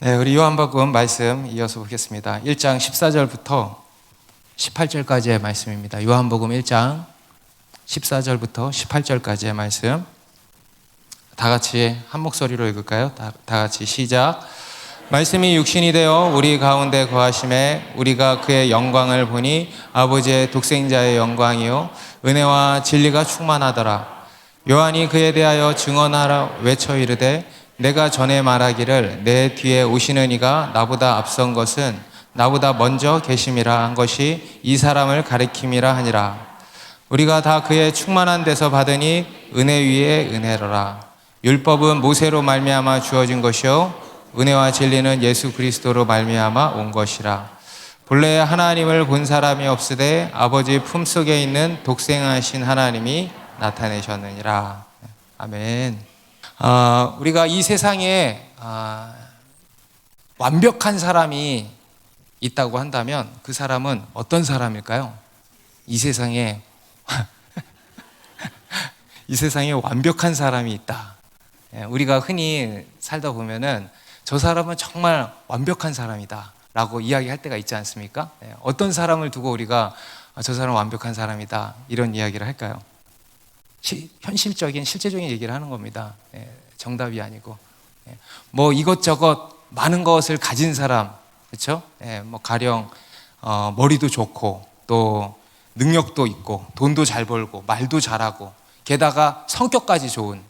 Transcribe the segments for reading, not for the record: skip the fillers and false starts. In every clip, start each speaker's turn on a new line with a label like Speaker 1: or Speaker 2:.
Speaker 1: 네, 우리 요한복음 말씀 이어서 보겠습니다. 1장 14절부터 18절까지의 말씀입니다. 요한복음 1장 14절부터 18절까지의 말씀. 다 같이 한 목소리로 읽을까요? 다 같이 시작. 말씀이 육신이 되어 우리 가운데 거하심에 우리가 그의 영광을 보니 아버지의 독생자의 영광이요 은혜와 진리가 충만하더라. 요한이 그에 대하여 증언하라 외쳐 이르되 내가 전에 말하기를 내 뒤에 오시는 이가 나보다 앞선 것은 나보다 먼저 계심이라 한 것이 이 사람을 가리킴이라 하니라. 우리가 다 그의 충만한 데서 받으니 은혜 위에 은혜로라. 율법은 모세로 말미암아 주어진 것이요 은혜와 진리는 예수 그리스도로 말미암아 온 것이라. 본래 하나님을 본 사람이 없으되 아버지 품속에 있는 독생하신 하나님이 나타내셨느니라. 아멘. 우리가 이 세상에 완벽한 사람이 있다고 한다면 그 사람은 어떤 사람일까요? 이 세상에 완벽한 사람이 있다. 우리가 흔히 살다 보면은 저 사람은 정말 완벽한 사람이다 라고 이야기할 때가 있지 않습니까? 어떤 사람을 두고 우리가 저 사람은 완벽한 사람이다 이런 이야기를 할까요? 현실적인 실제적인 얘기를 하는 겁니다. 정답이 아니고 뭐 이것저것 많은 것을 가진 사람, 그렇죠? 뭐 가령 머리도 좋고 또 능력도 있고 돈도 잘 벌고 말도 잘하고 게다가 성격까지 좋은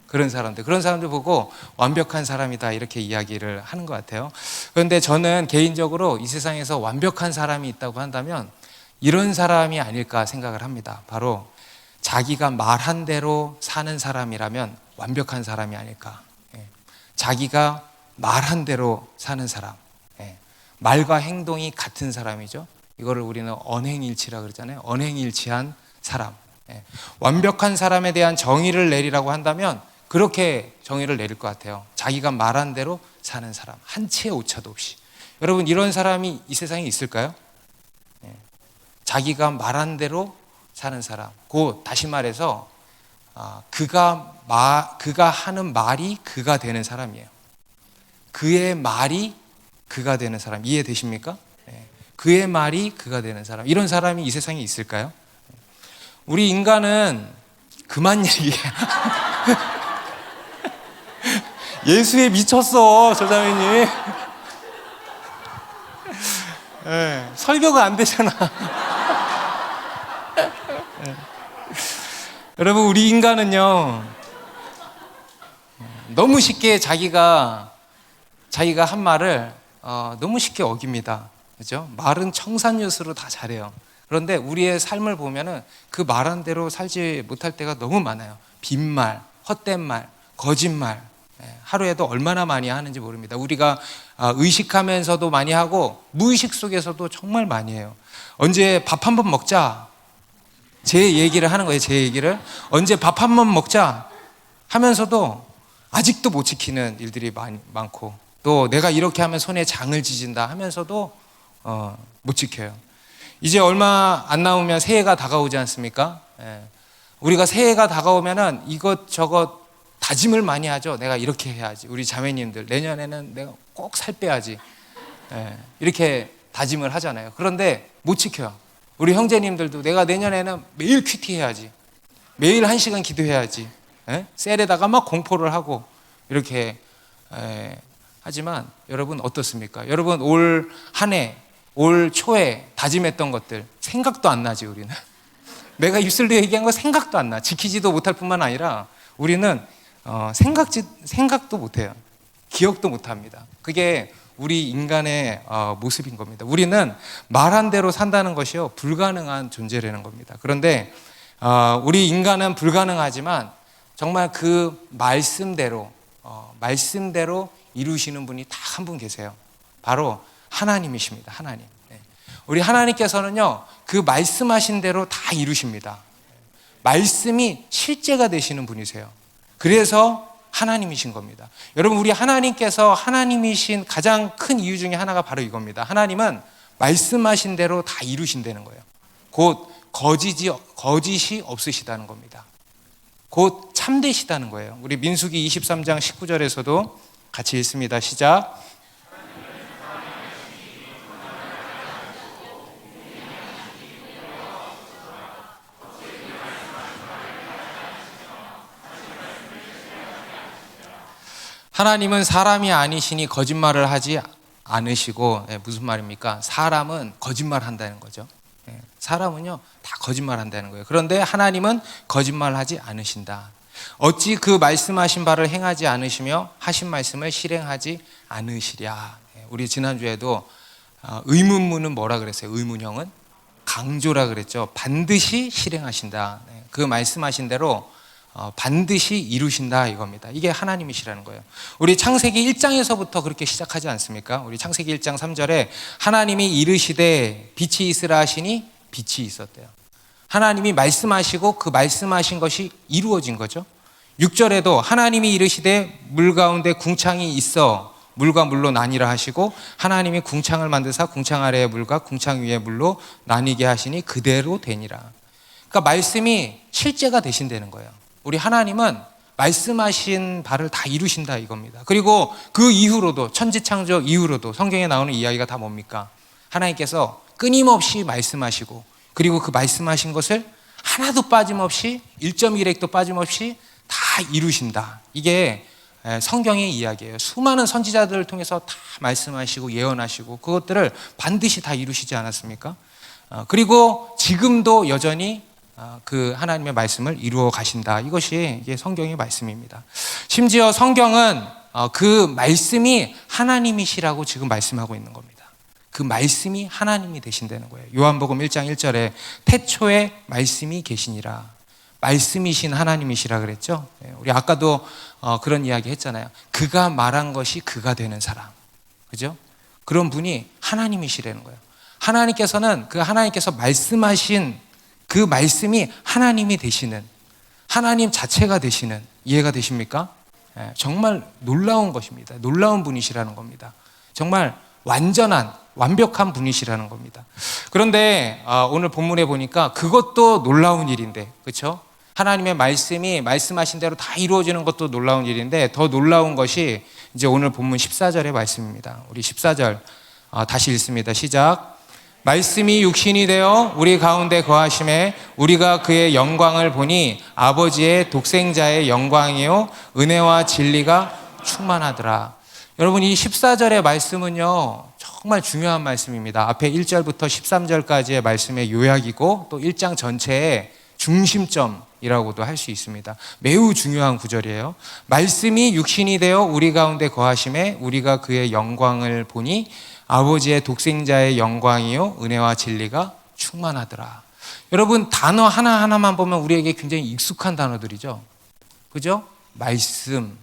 Speaker 1: 그런 사람들 보고 완벽한 사람이다 이렇게 이야기를 하는 것 같아요. 그런데 저는 개인적으로 이 세상에서 완벽한 사람이 있다고 한다면 이런 사람이 아닐까 생각을 합니다. 바로 자기가 말한 대로 사는 사람이라면 완벽한 사람이 아닐까. 자기가 말한 대로 사는 사람, 말과 행동이 같은 사람이죠. 이거를 우리는 언행일치라 그러잖아요. 언행일치한 사람. 완벽한 사람에 대한 정의를 내리라고 한다면 그렇게 정의를 내릴 것 같아요. 자기가 말한 대로 사는 사람, 한 치의 오차도 없이. 여러분, 이런 사람이 이 세상에 있을까요? 자기가 말한 대로 사는 사람. 곧 다시 말해서 그가 하는 말이 그가 되는 사람이에요. 그의 말이 그가 되는 사람. 이해되십니까? 그의 말이 그가 되는 사람. 이런 사람이 이 세상에 있을까요? 우리 인간은 그만 얘기해. 예수에 미쳤어, 저 자매님. 설교가 안 되잖아. 여러분, 우리 인간은요 너무 쉽게 자기가 한 말을 너무 쉽게 어깁니다. 그죠? 말은 청산유수로 다 잘해요. 그런데 우리의 삶을 보면은 그 말한 대로 살지 못할 때가 너무 많아요. 빈말, 헛된 말, 거짓말. 하루에도 얼마나 많이 하는지 모릅니다. 우리가 의식하면서도 많이 하고 무의식 속에서도 정말 많이 해요. 언제 밥 한번 먹자. 제 얘기를 하는 거예요. 제 얘기를. 언제 밥 한 번 먹자 하면서도 아직도 못 지키는 일들이 많고, 또 내가 이렇게 하면 손에 장을 지진다 하면서도 못 지켜요. 이제 얼마 안 남으면 새해가 다가오지 않습니까? 우리가 새해가 다가오면은 이것저것 다짐을 많이 하죠. 내가 이렇게 해야지. 우리 자매님들 내년에는 내가 꼭 살 빼야지. 이렇게 다짐을 하잖아요. 그런데 못 지켜요. 우리 형제님들도 내가 내년에는 매일 큐티 해야지, 매일 1시간 기도해야지, 셀에다가 막 공포를 하고 이렇게 하지만 여러분 어떻습니까? 여러분 올 초에 다짐했던 것들 생각도 안 나지. 우리는 내가 입술로 얘기한 거 생각도 안 나. 지키지도 못할 뿐만 아니라 우리는 생각도 못해요. 기억도 못합니다. 그게 우리 인간의 모습인 겁니다. 우리는 말한 대로 산다는 것이요 불가능한 존재라는 겁니다. 그런데 우리 인간은 불가능하지만 정말 그 말씀대로 이루시는 분이 딱 한 분 계세요. 바로 하나님이십니다. 하나님. 우리 하나님께서는요 그 말씀하신 대로 다 이루십니다. 말씀이 실제가 되시는 분이세요. 그래서 하나님이신 겁니다. 여러분, 우리 하나님께서 하나님이신 가장 큰 이유 중에 하나가 바로 이겁니다. 하나님은 말씀하신 대로 다 이루신다는 거예요. 곧 거짓이 없으시다는 겁니다. 곧 참되시다는 거예요. 우리 민수기 23장 19절에서도 같이 읽습니다. 시작. 하나님은 사람이 아니시니 거짓말을 하지 않으시고, 무슨 말입니까? 사람은 거짓말 한다는 거죠. 사람은요 다 거짓말 한다는 거예요. 그런데 하나님은 거짓말하지 않으신다. 어찌 그 말씀하신 바를 행하지 않으시며 하신 말씀을 실행하지 않으시랴. 우리 지난주에도 의문문은 뭐라 그랬어요? 의문형은 강조라 그랬죠. 반드시 실행하신다. 그 말씀하신 대로 반드시 이루신다 이겁니다. 이게 하나님이시라는 거예요. 우리 창세기 1장에서부터 그렇게 시작하지 않습니까? 우리 창세기 1장 3절에 하나님이 이르시되 빛이 있으라 하시니 빛이 있었대요. 하나님이 말씀하시고 그 말씀하신 것이 이루어진 거죠. 6절에도 하나님이 이르시되 물 가운데 궁창이 있어 물과 물로 나뉘라 하시고 하나님이 궁창을 만드사 궁창 아래의 물과 궁창 위의 물로 나뉘게 하시니 그대로 되니라. 그러니까 말씀이 실제가 되신다는 거예요. 우리 하나님은 말씀하신 바를 다 이루신다 이겁니다. 그리고 그 이후로도 천지창조 이후로도 성경에 나오는 이야기가 다 뭡니까? 하나님께서 끊임없이 말씀하시고 그리고 그 말씀하신 것을 하나도 빠짐없이 1.1핵도 빠짐없이 다 이루신다. 이게 성경의 이야기예요. 수많은 선지자들을 통해서 다 말씀하시고 예언하시고 그것들을 반드시 다 이루시지 않았습니까? 그리고 지금도 여전히 그 하나님의 말씀을 이루어 가신다. 이것이 이게 성경의 말씀입니다. 심지어 성경은 그 말씀이 하나님이시라고 지금 말씀하고 있는 겁니다. 그 말씀이 하나님이 되신다는 거예요. 요한복음 1장 1절에 태초에 말씀이 계시니라. 말씀이신 하나님이시라 그랬죠. 우리 아까도 그런 이야기 했잖아요. 그가 말한 것이 그가 되는 사람. 그죠? 그런 분이 하나님이시라는 거예요. 하나님께서는 그 하나님께서 말씀하신 그 말씀이 하나님이 되시는 하나님 자체가 되시는 이해가 되십니까? 정말 놀라운 것입니다. 놀라운 분이시라는 겁니다. 정말 완벽한 분이시라는 겁니다. 그런데 오늘 본문에 보니까 그것도 놀라운 일인데, 그렇죠? 하나님의 말씀이 말씀하신 대로 다 이루어지는 것도 놀라운 일인데 더 놀라운 것이 이제 오늘 본문 14절의 말씀입니다. 우리 14절 다시 읽습니다. 시작. 말씀이 육신이 되어 우리 가운데 거하심에 우리가 그의 영광을 보니 아버지의 독생자의 영광이요 은혜와 진리가 충만하더라. 여러분 이 14절의 말씀은요 정말 중요한 말씀입니다. 앞에 1절부터 13절까지의 말씀의 요약이고 또 1장 전체의 중심점이라고도 할 수 있습니다. 매우 중요한 구절이에요. 말씀이 육신이 되어 우리 가운데 거하심에 우리가 그의 영광을 보니 아버지의 독생자의 영광이요 은혜와 진리가 충만하더라. 여러분 단어 하나하나만 보면 우리에게 굉장히 익숙한 단어들이죠. 그죠? 말씀,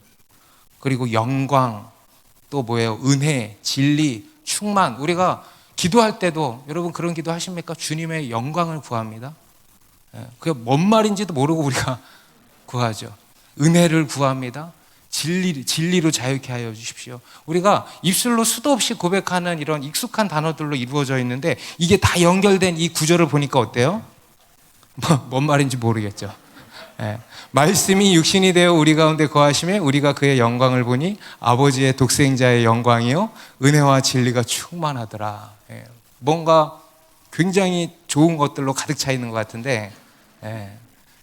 Speaker 1: 그리고 영광, 또 뭐예요? 은혜, 진리, 충만. 우리가 기도할 때도 여러분 그런 기도 하십니까? 주님의 영광을 구합니다. 그게 뭔 말인지도 모르고 우리가 구하죠. 은혜를 구합니다. 진리로 자유케 하여 주십시오. 우리가 입술로 수도 없이 고백하는 이런 익숙한 단어들로 이루어져 있는데 이게 다 연결된 이 구절을 보니까 어때요? 뭔 말인지 모르겠죠. 말씀이 육신이 되어 우리 가운데 거하심에 우리가 그의 영광을 보니 아버지의 독생자의 영광이요 은혜와 진리가 충만하더라. 뭔가 굉장히 좋은 것들로 가득 차 있는 것 같은데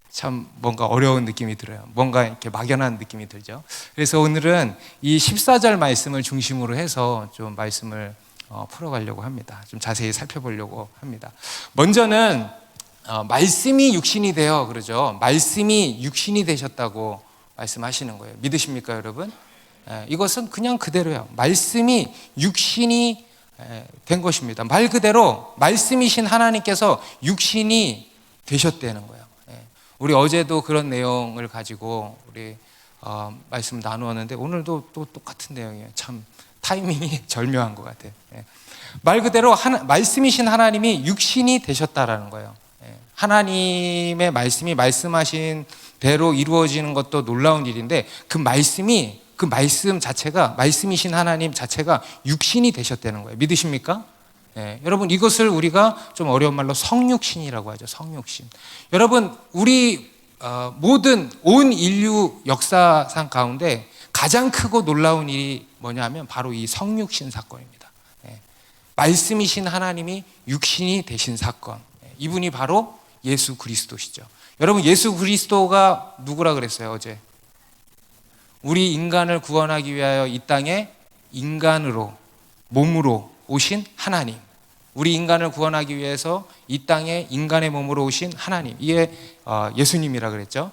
Speaker 1: 참 뭔가 어려운 느낌이 들어요. 뭔가 이렇게 막연한 느낌이 들죠. 그래서 오늘은 이 14절 말씀을 중심으로 해서 좀 말씀을 풀어가려고 합니다. 좀 자세히 살펴보려고 합니다. 먼저는 말씀이 육신이 되어 그러죠. 말씀이 육신이 되셨다고 말씀하시는 거예요. 믿으십니까 여러분? 이것은 그냥 그대로예요. 말씀이 육신이 된 것입니다. 말 그대로 말씀이신 하나님께서 육신이 되셨다는 거예요. 우리 어제도 그런 내용을 가지고 우리 말씀 나누었는데 오늘도 또 똑같은 내용이에요. 참 타이밍이 절묘한 것 같아요. 말 그대로 말씀이신 하나님이 육신이 되셨다라는 거예요. 하나님의 말씀이 말씀하신 대로 이루어지는 것도 놀라운 일인데 그 말씀 자체가 말씀이신 하나님 자체가 육신이 되셨다는 거예요. 믿으십니까? 여러분 이것을 우리가 좀 어려운 말로 성육신이라고 하죠. 성육신. 여러분 우리 모든 온 인류 역사상 가운데 가장 크고 놀라운 일이 뭐냐면 바로 이 성육신 사건입니다. 말씀이신 하나님이 육신이 되신 사건. 이분이 바로 예수 그리스도시죠. 여러분, 예수 그리스도가 누구라 그랬어요, 어제? 우리 인간을 구원하기 위하여 이 땅에 인간으로, 몸으로 오신 하나님. 우리 인간을 구원하기 위해서 이 땅에 인간의 몸으로 오신 하나님. 이게 예수님이라 그랬죠.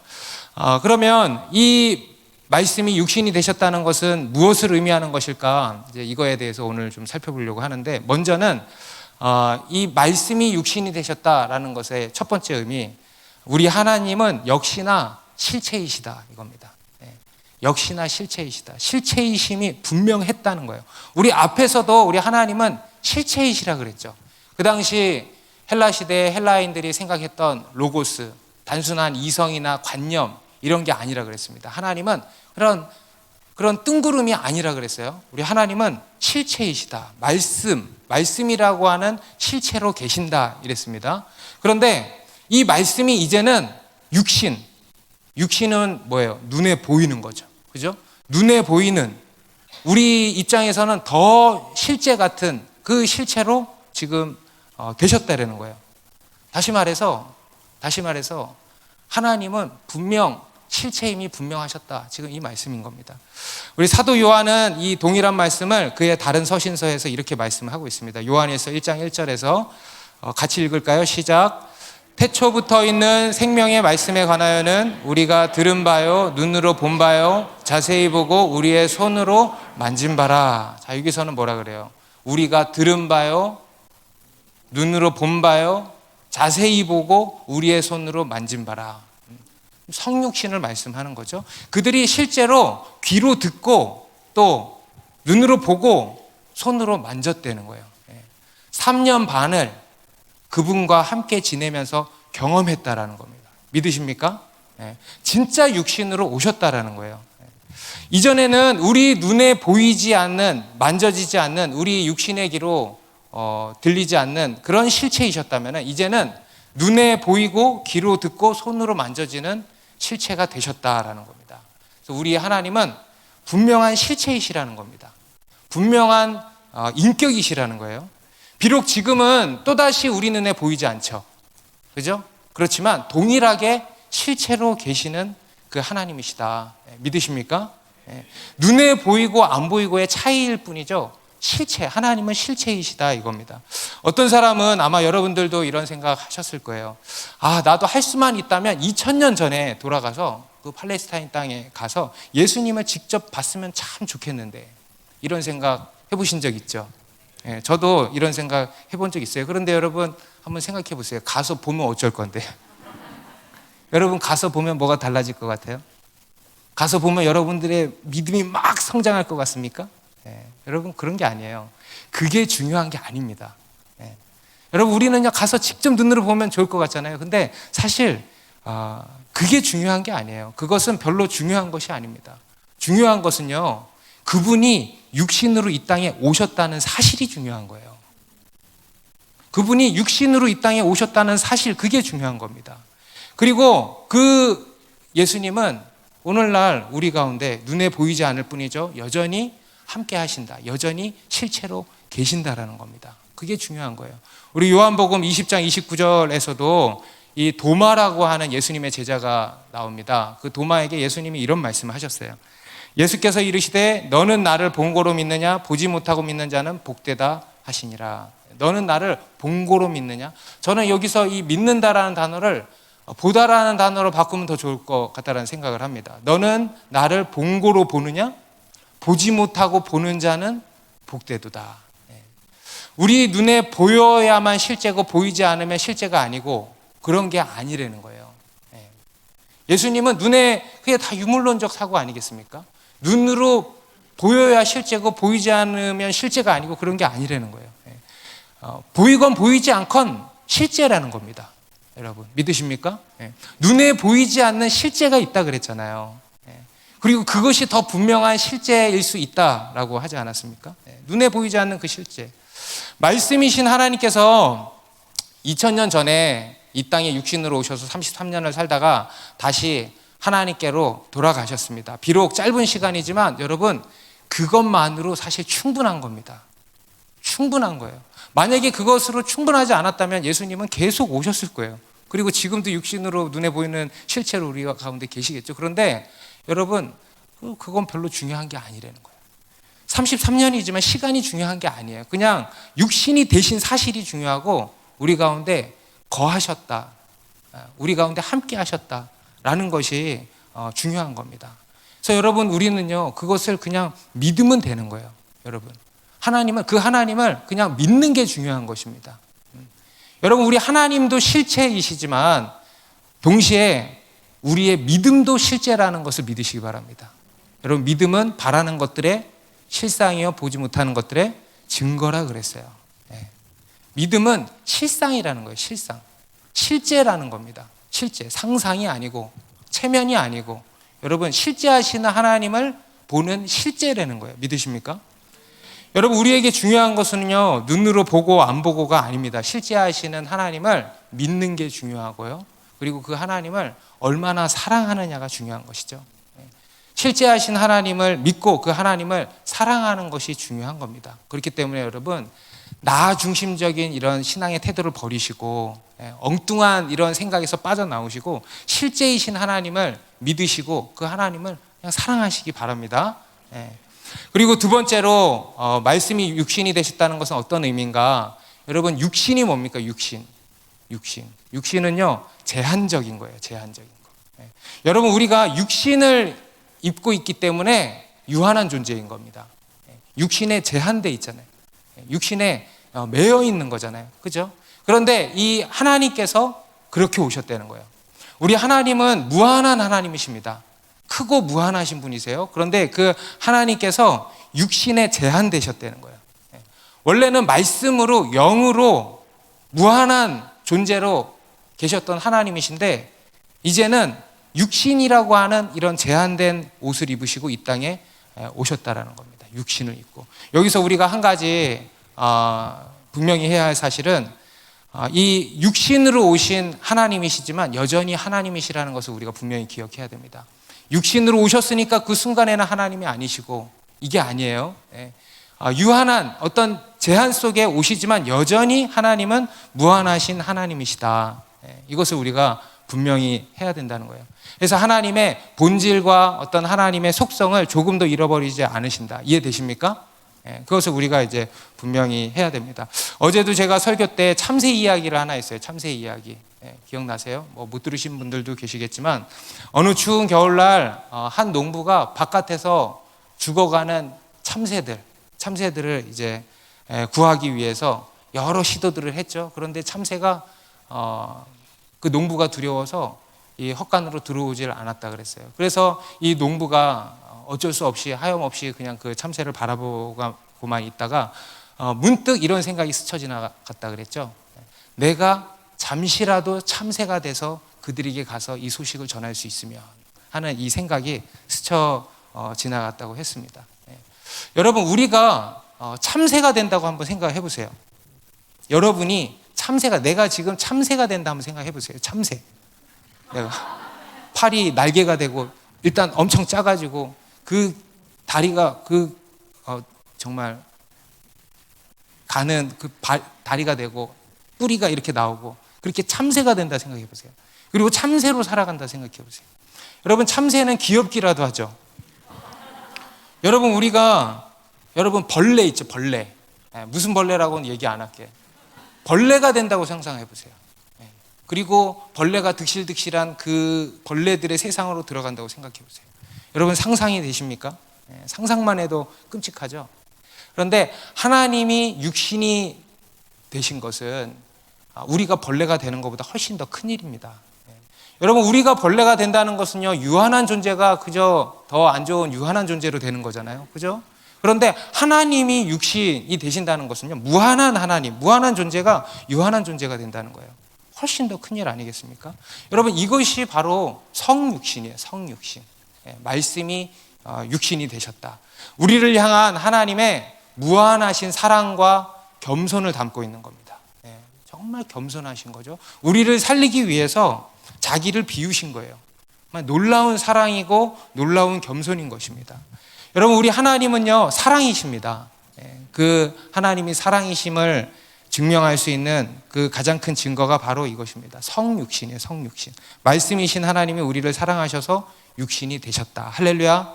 Speaker 1: 그러면 이 말씀이 육신이 되셨다는 것은 무엇을 의미하는 것일까? 이제 이거에 대해서 오늘 좀 살펴보려고 하는데, 먼저는 이 말씀이 육신이 되셨다라는 것의 첫 번째 의미, 우리 하나님은 역시나 실체이시다 이겁니다. 역시나 실체이시다. 실체이심이 분명했다는 거예요. 우리 앞에서도 우리 하나님은 실체이시라 그랬죠. 그 당시 헬라 시대에 헬라인들이 생각했던 로고스, 단순한 이성이나 관념 이런 게 아니라 그랬습니다. 하나님은 그런 뜬구름이 아니라 그랬어요. 우리 하나님은 실체이시다. 말씀이라고 하는 실체로 계신다 이랬습니다. 그런데 이 말씀이 이제는 육신은 뭐예요? 눈에 보이는 거죠. 그죠? 눈에 보이는, 우리 입장에서는 더 실제 같은 그 실체로 지금 되셨다라는 거예요. 다시 말해서 하나님은 분명 실체임이 분명하셨다. 지금 이 말씀인 겁니다. 우리 사도 요한은 이 동일한 말씀을 그의 다른 서신서에서 이렇게 말씀하고 있습니다. 요한에서 1장 1절에서 같이 읽을까요? 시작. 태초부터 있는 생명의 말씀에 관하여는 우리가 들은 바요, 눈으로 본 바요, 자세히 보고 우리의 손으로 만진 바라. 자, 여기서는 뭐라 그래요? 우리가 들은 바요, 눈으로 본 바요, 자세히 보고 우리의 손으로 만진 바라. 성육신을 말씀하는 거죠. 그들이 실제로 귀로 듣고 또 눈으로 보고 손으로 만졌다는 거예요. 3년 반을 그분과 함께 지내면서 경험했다라는 겁니다. 믿으십니까? 진짜 육신으로 오셨다라는 거예요. 이전에는 우리 눈에 보이지 않는, 만져지지 않는, 우리 육신의 귀로 들리지 않는 그런 실체이셨다면 이제는 눈에 보이고 귀로 듣고 손으로 만져지는 실체가 되셨다라는 겁니다. 그래서 우리 하나님은 분명한 실체이시라는 겁니다. 분명한 인격이시라는 거예요. 비록 지금은 또다시 우리 눈에 보이지 않죠. 그죠? 그렇지만 동일하게 실체로 계시는 그 하나님이시다. 믿으십니까? 눈에 보이고 안 보이고의 차이일 뿐이죠. 실체, 하나님은 실체이시다 이겁니다. 어떤 사람은 아마 여러분들도 이런 생각 하셨을 거예요. 나도 할 수만 있다면 2000년 전에 돌아가서 그 팔레스타인 땅에 가서 예수님을 직접 봤으면 참 좋겠는데, 이런 생각 해보신 적 있죠? 저도 이런 생각 해본 적 있어요. 그런데 여러분 한번 생각해 보세요. 가서 보면 어쩔 건데? 여러분 가서 보면 뭐가 달라질 것 같아요? 가서 보면 여러분들의 믿음이 막 성장할 것 같습니까? 여러분 그런 게 아니에요. 그게 중요한 게 아닙니다. 여러분 우리는요 가서 직접 눈으로 보면 좋을 것 같잖아요. 근데 사실 그게 중요한 게 아니에요. 그것은 별로 중요한 것이 아닙니다. 중요한 것은요, 그분이 육신으로 이 땅에 오셨다는 사실이 중요한 거예요. 그분이 육신으로 이 땅에 오셨다는 사실, 그게 중요한 겁니다. 그리고 그 예수님은 오늘날 우리 가운데 눈에 보이지 않을 뿐이죠, 여전히 함께 하신다, 여전히 실체로 계신다라는 겁니다. 그게 중요한 거예요. 우리 요한복음 20장 29절에서도 이 도마라고 하는 예수님의 제자가 나옵니다. 그 도마에게 예수님이 이런 말씀을 하셨어요. 예수께서 이르시되 너는 나를 본고로 믿느냐, 보지 못하고 믿는 자는 복되다 하시니라. 너는 나를 본고로 믿느냐? 저는 여기서 이 믿는다라는 단어를 보다라는 단어로 바꾸면 더 좋을 것 같다라는 생각을 합니다. 너는 나를 본고로 보느냐? 보지 못하고 보는 자는 복되도다. 우리 눈에 보여야만 실제고 보이지 않으면 실제가 아니고 그런 게 아니라는 거예요. 예수님은 눈에, 그게 다 유물론적 사고 아니겠습니까? 눈으로 보여야 실제고 보이지 않으면 실제가 아니고 그런 게 아니라는 거예요. 보이건 보이지 않건 실제라는 겁니다. 여러분 믿으십니까? 눈에 보이지 않는 실제가 있다 그랬잖아요. 그리고 그것이 더 분명한 실제일 수 있다라고 하지 않았습니까? 눈에 보이지 않는 그 실제. 말씀이신 하나님께서 2000년 전에 이 땅에 육신으로 오셔서 33년을 살다가 다시 하나님께로 돌아가셨습니다. 비록 짧은 시간이지만 여러분, 그것만으로 사실 충분한 겁니다. 충분한 거예요. 만약에 그것으로 충분하지 않았다면 예수님은 계속 오셨을 거예요. 그리고 지금도 육신으로 눈에 보이는 실체로 우리 가운데 계시겠죠. 그런데 여러분, 그건 별로 중요한 게 아니라는 거예요. 33년이지만 시간이 중요한 게 아니에요. 그냥 육신이 되신 사실이 중요하고 우리 가운데 거하셨다, 우리 가운데 함께 하셨다라는 것이 중요한 겁니다. 그래서 여러분, 우리는요, 그것을 그냥 믿으면 되는 거예요. 여러분, 그 하나님을 그냥 믿는 게 중요한 것입니다. 여러분, 우리 하나님도 실체이시지만 동시에 우리의 믿음도 실제라는 것을 믿으시기 바랍니다. 여러분, 믿음은 바라는 것들의 실상이요 보지 못하는 것들의 증거라 그랬어요. 믿음은 실상이라는 거예요. 실상, 실제라는 겁니다. 실제, 상상이 아니고 체면이 아니고 여러분, 실제하시는 하나님을 보는 실제라는 거예요. 믿으십니까? 여러분, 우리에게 중요한 것은요, 눈으로 보고 안 보고가 아닙니다. 실제하시는 하나님을 믿는 게 중요하고요, 그리고 그 하나님을 얼마나 사랑하느냐가 중요한 것이죠. 실제하신 하나님을 믿고 그 하나님을 사랑하는 것이 중요한 겁니다. 그렇기 때문에 여러분, 나 중심적인 이런 신앙의 태도를 버리시고 엉뚱한 이런 생각에서 빠져나오시고 실제이신 하나님을 믿으시고 그 하나님을 그냥 사랑하시기 바랍니다. 그리고 두 번째로 말씀이 육신이 되셨다는 것은 어떤 의미인가? 여러분, 육신이 뭡니까? 육신은요, 제한적인 거예요. 제한적인 거. 여러분, 우리가 육신을 입고 있기 때문에 유한한 존재인 겁니다. 육신에 제한돼 있잖아요. 육신에 매여 있는 거잖아요. 그죠? 그런데 이 하나님께서 그렇게 오셨다는 거예요. 우리 하나님은 무한한 하나님이십니다. 크고 무한하신 분이세요. 그런데 그 하나님께서 육신에 제한되셨다는 거예요. 원래는 말씀으로, 영으로 무한한 존재로 계셨던 하나님이신데 이제는 육신이라고 하는 이런 제한된 옷을 입으시고 이 땅에 오셨다라는 겁니다. 육신을 입고. 여기서 우리가 한 가지 분명히 해야 할 사실은 이 육신으로 오신 하나님이시지만 여전히 하나님이시라는 것을 우리가 분명히 기억해야 됩니다. 육신으로 오셨으니까 그 순간에는 하나님이 아니시고 이게 아니에요. 유한한 어떤 제한 속에 오시지만 여전히 하나님은 무한하신 하나님이시다. 이것을 우리가 분명히 해야 된다는 거예요. 그래서 하나님의 본질과 어떤 하나님의 속성을 조금도 잃어버리지 않으신다. 이해되십니까? 그것을 우리가 이제 분명히 해야 됩니다. 어제도 제가 설교 때 참새 이야기를 하나 했어요. 참새 이야기. 기억나세요? 못 들으신 분들도 계시겠지만 어느 추운 겨울날 한 농부가 바깥에서 죽어가는 참새들을 이제 구하기 위해서 여러 시도들을 했죠. 그런데 참새가 그 농부가 두려워서 이 헛간으로 들어오질 않았다 그랬어요. 그래서 이 농부가 어쩔 수 없이 하염없이 그냥 그 참새를 바라보고만 있다가 문득 이런 생각이 스쳐 지나갔다 그랬죠. 내가 잠시라도 참새가 돼서 그들에게 가서 이 소식을 전할 수 있으면 하는 이 생각이 스쳐 지나갔다고 했습니다. 여러분, 우리가 참새가 된다고 한번 생각해 보세요. 여러분이 내가 지금 참새가 된다 한번 생각해 보세요. 참새. 내가 팔이 날개가 되고 일단 엄청 작아지고 그 다리가 정말 가는 다리가 되고 뿌리가 이렇게 나오고 그렇게 참새가 된다 생각해 보세요. 그리고 참새로 살아간다 생각해 보세요. 여러분, 참새는 귀엽기라도 하죠. 여러분, 벌레 있죠, 벌레. 무슨 벌레라고는 얘기 안 할게. 벌레가 된다고 상상해 보세요. 그리고 벌레가 득실득실한 그 벌레들의 세상으로 들어간다고 생각해 보세요. 여러분, 상상이 되십니까? 상상만 해도 끔찍하죠. 그런데 하나님이 육신이 되신 것은 우리가 벌레가 되는 것보다 훨씬 더 큰 일입니다. 여러분, 우리가 벌레가 된다는 것은요, 유한한 존재가 그저 더 안 좋은 유한한 존재로 되는 거잖아요. 그죠? 그런데 하나님이 육신이 되신다는 것은요, 무한한 하나님, 무한한 존재가 유한한 존재가 된다는 거예요. 훨씬 더 큰일 아니겠습니까? 여러분, 이것이 바로 성육신이에요. 성육신. 말씀이 육신이 되셨다. 우리를 향한 하나님의 무한하신 사랑과 겸손을 담고 있는 겁니다. 정말 겸손하신 거죠. 우리를 살리기 위해서 자기를 비우신 거예요. 정말 놀라운 사랑이고 놀라운 겸손인 것입니다. 여러분, 우리 하나님은요, 사랑이십니다. 그 하나님이 사랑이심을 증명할 수 있는 그 가장 큰 증거가 바로 이것입니다. 성육신이에요. 성육신. 말씀이신 하나님이 우리를 사랑하셔서 육신이 되셨다. 할렐루야.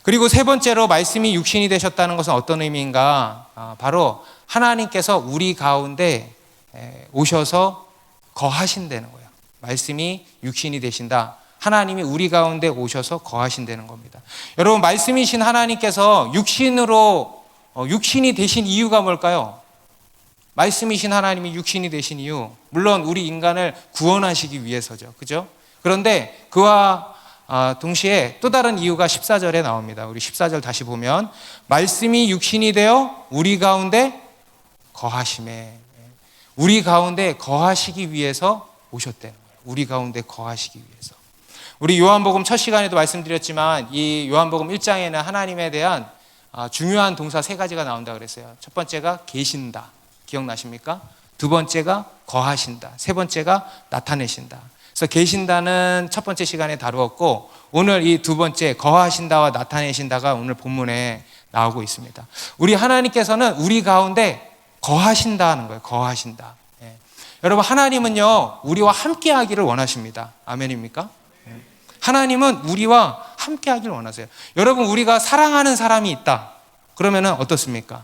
Speaker 1: 그리고 세 번째로 말씀이 육신이 되셨다는 것은 어떤 의미인가? 바로 하나님께서 우리 가운데 오셔서 거하신다는 거예요. 말씀이 육신이 되신다. 하나님이 우리 가운데 오셔서 거하신다는 겁니다. 여러분, 말씀이신 하나님께서 육신이 되신 이유가 뭘까요? 말씀이신 하나님이 육신이 되신 이유, 물론 우리 인간을 구원하시기 위해서죠. 그죠? 그런데 그와 동시에 또 다른 이유가 14절에 나옵니다. 우리 14절 다시 보면, 말씀이 육신이 되어 우리 가운데 거하심에, 우리 가운데 거하시기 위해서 오셨다는 거예요. 우리 가운데 거하시기 위해서. 우리 요한복음 첫 시간에도 말씀드렸지만, 이 요한복음 1장에는 하나님에 대한 중요한 동사 세 가지가 나온다고 그랬어요. 첫 번째가 계신다. 기억나십니까? 두 번째가 거하신다. 세 번째가 나타내신다. 그래서 계신다는 첫 번째 시간에 다루었고, 오늘 이 두 번째 거하신다와 나타내신다가 오늘 본문에 나오고 있습니다. 우리 하나님께서는 우리 가운데 거하신다는 거예요. 거하신다. 여러분, 하나님은요, 우리와 함께 하기를 원하십니다. 아멘입니까? 하나님은 우리와 함께 하기를 원하세요. 여러분, 우리가 사랑하는 사람이 있다. 그러면 어떻습니까?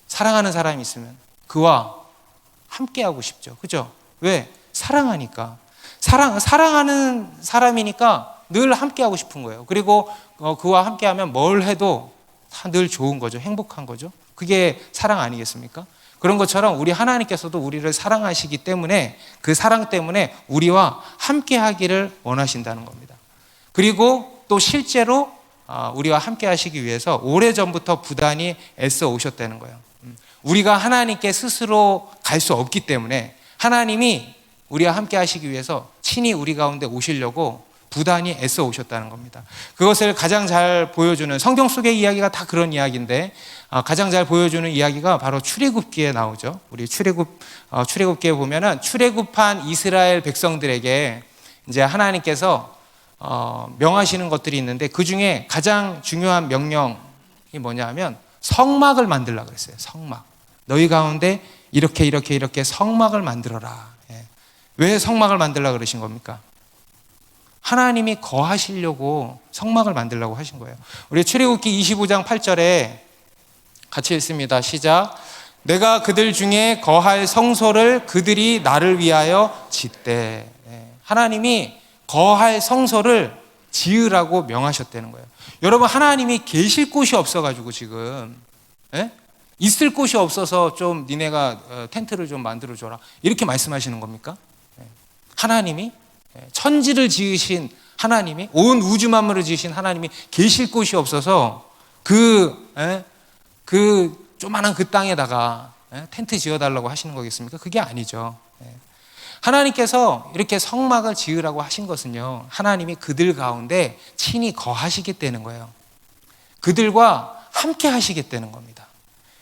Speaker 1: 사랑하는 사람이 있으면 그와 함께 하고 싶죠. 그죠? 왜? 사랑하니까. 사랑하는 사람이니까 늘 함께 하고 싶은 거예요. 그리고 그와 함께 하면 뭘 해도 다 늘 좋은 거죠. 행복한 거죠. 그게 사랑 아니겠습니까? 그런 것처럼 우리 하나님께서도 우리를 사랑하시기 때문에, 그 사랑 때문에 우리와 함께 하기를 원하신다는 겁니다. 그리고 또 실제로 우리와 함께 하시기 위해서 오래전부터 부단히 애써 오셨다는 거예요. 우리가 하나님께 스스로 갈 수 없기 때문에 하나님이 우리와 함께 하시기 위해서 친히 우리 가운데 오시려고 부단히 애써 오셨다는 겁니다. 그것을 가장 잘 보여주는, 성경 속의 이야기가 다 그런 이야기인데 가장 잘 보여주는 이야기가 바로 출애굽기에 나오죠. 우리 출애굽기에 보면은 출애굽한 이스라엘 백성들에게 이제 하나님께서 명하시는 것들이 있는데, 그 중에 가장 중요한 명령이 뭐냐면 성막을 만들라 그랬어요. 성막. 너희 가운데 이렇게 성막을 만들어라. 왜 성막을 만들라 그러신 겁니까? 하나님이 거하시려고 성막을 만들라고 하신 거예요. 우리 출애굽기 25장 8절에 같이 읽습니다. 시작. 내가 그들 중에 거할 성소를 그들이 나를 위하여 짓되. 하나님이 거할 성소를 지으라고 명하셨다는 거예요. 여러분, 하나님이 계실 곳이 없어가지고 지금 있을 곳이 없어서 좀 니네가 텐트를 좀 만들어줘라 이렇게 말씀하시는 겁니까? 하나님이 천지를 지으신 하나님이, 온 우주 만물을 지으신 하나님이 계실 곳이 없어서 그 조만한 그 땅에다가 텐트 지어달라고 하시는 거겠습니까? 그게 아니죠. 하나님께서 이렇게 성막을 지으라고 하신 것은요, 하나님이 그들 가운데 친히 거하시겠다는 거예요. 그들과 함께 하시겠다는 겁니다.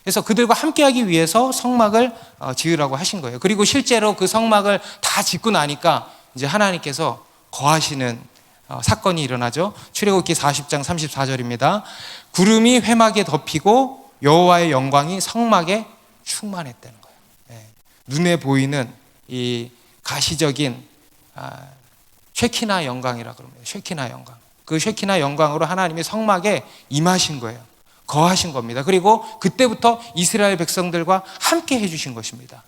Speaker 1: 그래서 그들과 함께 하기 위해서 성막을 지으라고 하신 거예요. 그리고 실제로 그 성막을 다 짓고 나니까 이제 하나님께서 거하시는 사건이 일어나죠. 출애굽기 40장 34절입니다. 구름이 회막에 덮이고 여호와의 영광이 성막에 충만했다는 거예요. 눈에 보이는 이 가시적인 쉐키나 영광이라 그럽니다. 쉐키나 영광. 그 쉐키나 영광으로 하나님이 성막에 임하신 거예요. 거하신 겁니다. 그리고 그때부터 이스라엘 백성들과 함께 해주신 것입니다.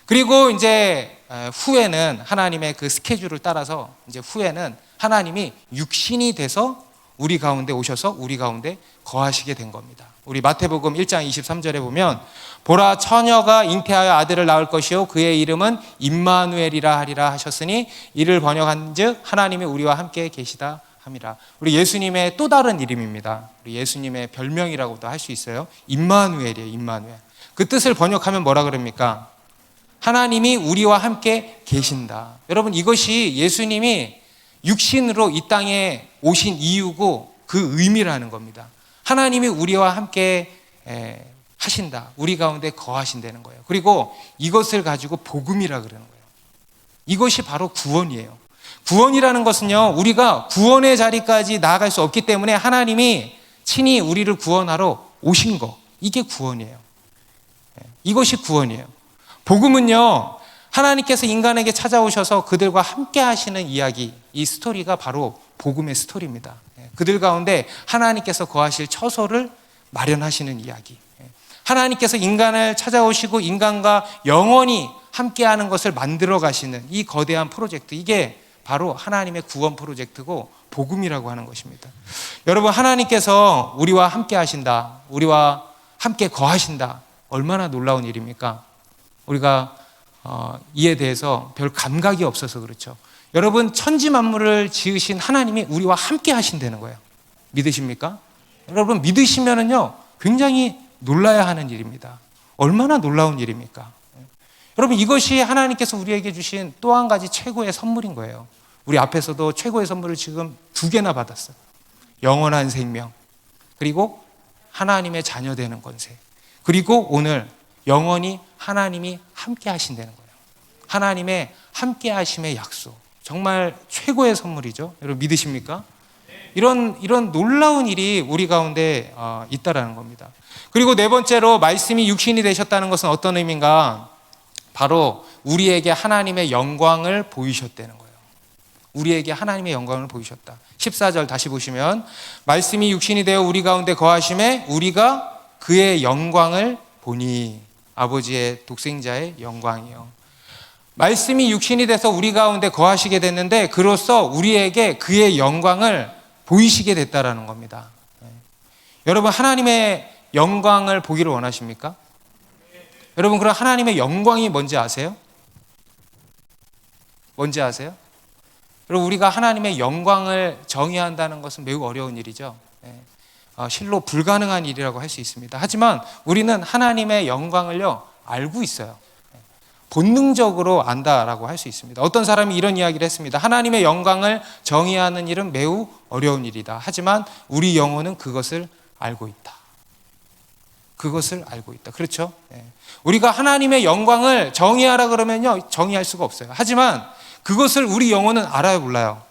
Speaker 1: 그리고 이제 후에는 하나님의 그 스케줄을 따라서 이제 후에는 하나님이 육신이 돼서 우리 가운데 오셔서 우리 가운데 거하시게 된 겁니다. 우리 마태복음 1장 23절에 보면, 보라, 처녀가 잉태하여 아들을 낳을 것이요 그의 이름은 임마누엘이라 하리라 하셨으니 이를 번역한즉 하나님이 우리와 함께 계시다 함이라. 우리 예수님의 또 다른 이름입니다. 우리 예수님의 별명이라고도 할 수 있어요. 임마누엘이에요. 임마누엘. 그 뜻을 번역하면 뭐라 그럽니까? 하나님이 우리와 함께 계신다. 여러분, 이것이 예수님이 육신으로 이 땅에 오신 이유고 그 의미라는 겁니다. 하나님이 우리와 함께 하신다. 우리 가운데 거하신다는 거예요. 그리고 이것을 가지고 복음이라 그러는 거예요. 이것이 바로 구원이에요. 구원이라는 것은요, 우리가 구원의 자리까지 나아갈 수 없기 때문에 하나님이 친히 우리를 구원하러 오신 거, 이게 구원이에요. 이것이 구원이에요. 복음은요, 하나님께서 인간에게 찾아오셔서 그들과 함께 하시는 이야기, 이 스토리가 바로 복음의 스토리입니다. 그들 가운데 하나님께서 거하실 처소를 마련하시는 이야기. 하나님께서 인간을 찾아오시고 인간과 영원히 함께하는 것을 만들어 가시는 이 거대한 프로젝트, 이게 바로 하나님의 구원 프로젝트고 복음이라고 하는 것입니다. 여러분, 하나님께서 우리와 함께 하신다, 우리와 함께 거하신다, 얼마나 놀라운 일입니까? 우리가 이에 대해서 별 감각이 없어서 그렇죠. 여러분, 천지 만물을 지으신 하나님이 우리와 함께 하신다는 거예요. 믿으십니까? 여러분, 믿으시면은요, 굉장히 놀라야 하는 일입니다. 얼마나 놀라운 일입니까? 여러분, 이것이 하나님께서 우리에게 주신 또 한 가지 최고의 선물인 거예요. 우리 앞에서도 최고의 선물을 지금 2개나 받았어요. 영원한 생명, 그리고 하나님의 자녀 되는 권세, 그리고 오늘 영원히 하나님이 함께 하신다는 거예요. 하나님의 함께 하심의 약속. 정말 최고의 선물이죠. 여러분, 믿으십니까? 이런 놀라운 일이 우리 가운데 있다라는 겁니다. 그리고 네 번째로, 말씀이 육신이 되셨다는 것은 어떤 의미인가? 바로 우리에게 하나님의 영광을 보이셨다는 거예요. 우리에게 하나님의 영광을 보이셨다. 14절 다시 보시면, 말씀이 육신이 되어 우리 가운데 거하심에 우리가 그의 영광을 보니, 아버지의 독생자의 영광이요. 말씀이 육신이 돼서 우리 가운데 거하시게 됐는데, 그로써 우리에게 그의 영광을 보이시게 됐다라는 겁니다. 여러분, 하나님의 영광을 보기를 원하십니까? 여러분, 그럼 하나님의 영광이 뭔지 아세요? 뭔지 아세요? 여러분, 우리가 하나님의 영광을 정의한다는 것은 매우 어려운 일이죠. 실로 불가능한 일이라고 할 수 있습니다. 하지만 우리는 하나님의 영광을요, 알고 있어요. 본능적으로 안다라고 할 수 있습니다. 어떤 사람이 이런 이야기를 했습니다. 하나님의 영광을 정의하는 일은 매우 어려운 일이다. 하지만 우리 영혼은 그것을 알고 있다. 그것을 알고 있다. 그렇죠? 우리가 하나님의 영광을 정의하라 그러면요, 정의할 수가 없어요. 하지만 그것을 우리 영혼은 알아요, 몰라요?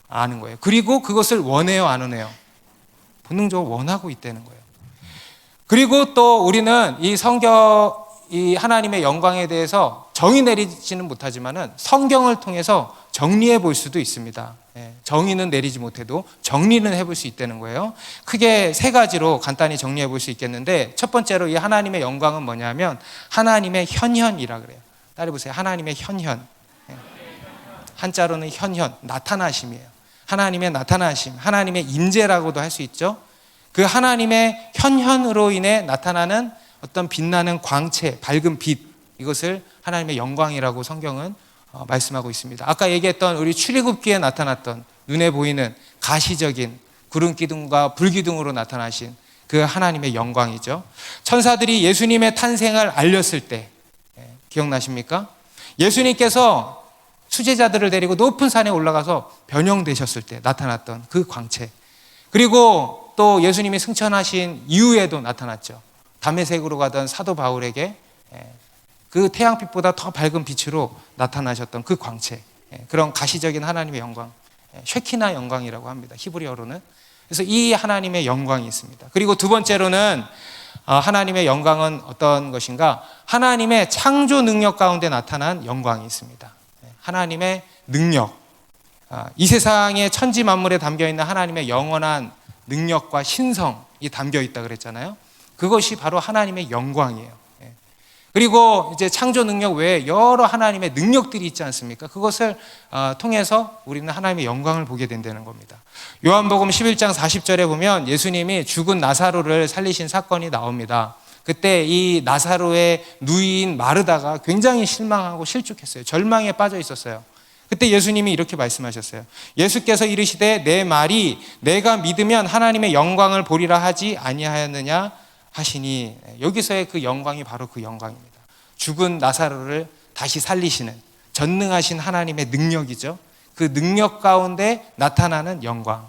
Speaker 1: 아는 거예요. 그리고 그것을 원해요, 안 원해요? 본능적으로 원하고 있다는 거예요. 그리고 또 우리는 이 하나님의 영광에 대해서 정의 내리지는 못하지만은 성경을 통해서 정리해 볼 수도 있습니다. 정의는 내리지 못해도 정리는 해볼 수 있다는 거예요. 크게 3가지로 간단히 정리해 볼 수 있겠는데, 첫 번째로 이 하나님의 영광은 뭐냐면 하나님의 현현이라 그래요. 따라해보세요. 하나님의 현현. 한자로는 현현, 나타나심이에요. 하나님의 나타나심, 하나님의 임재라고도 할 수 있죠. 그 하나님의 현현으로 인해 나타나는 어떤 빛나는 광채, 밝은 빛, 이것을 하나님의 영광이라고 성경은 말씀하고 있습니다. 아까 얘기했던 우리 출애굽기에 나타났던 눈에 보이는 가시적인 구름 기둥과 불 기둥으로 나타나신 그 하나님의 영광이죠. 천사들이 예수님의 탄생을 알렸을 때, 기억나십니까? 예수님께서 수제자들을 데리고 높은 산에 올라가서 변형되셨을 때 나타났던 그 광채, 그리고 또 예수님이 승천하신 이후에도 나타났죠. 다메섹으로 가던 사도 바울에게 그 태양빛보다 더 밝은 빛으로 나타나셨던 그 광채, 그런 가시적인 하나님의 영광, 쉐키나 영광이라고 합니다, 히브리어로는. 그래서 이 하나님의 영광이 있습니다. 그리고 두 번째로는 하나님의 영광은 어떤 것인가? 하나님의 창조 능력 가운데 나타난 영광이 있습니다. 하나님의 능력, 이 세상의 천지 만물에 담겨있는 하나님의 영원한 능력과 신성이 담겨있다 그랬잖아요. 그것이 바로 하나님의 영광이에요. 그리고 이제 창조 능력 외에 여러 하나님의 능력들이 있지 않습니까? 그것을 통해서 우리는 하나님의 영광을 보게 된다는 겁니다. 요한복음 11장 40절에 보면 예수님이 죽은 나사로를 살리신 사건이 나옵니다. 그때 이 나사로의 누이인 마르다가 굉장히 실망하고 실족했어요. 절망에 빠져 있었어요. 그때 예수님이 이렇게 말씀하셨어요. 예수께서 이르시되 내 말이 내가 믿으면 하나님의 영광을 보리라 하지 아니하였느냐 하시니, 여기서의 그 영광이 바로 그 영광입니다. 죽은 나사로를 다시 살리시는 전능하신 하나님의 능력이죠. 그 능력 가운데 나타나는 영광.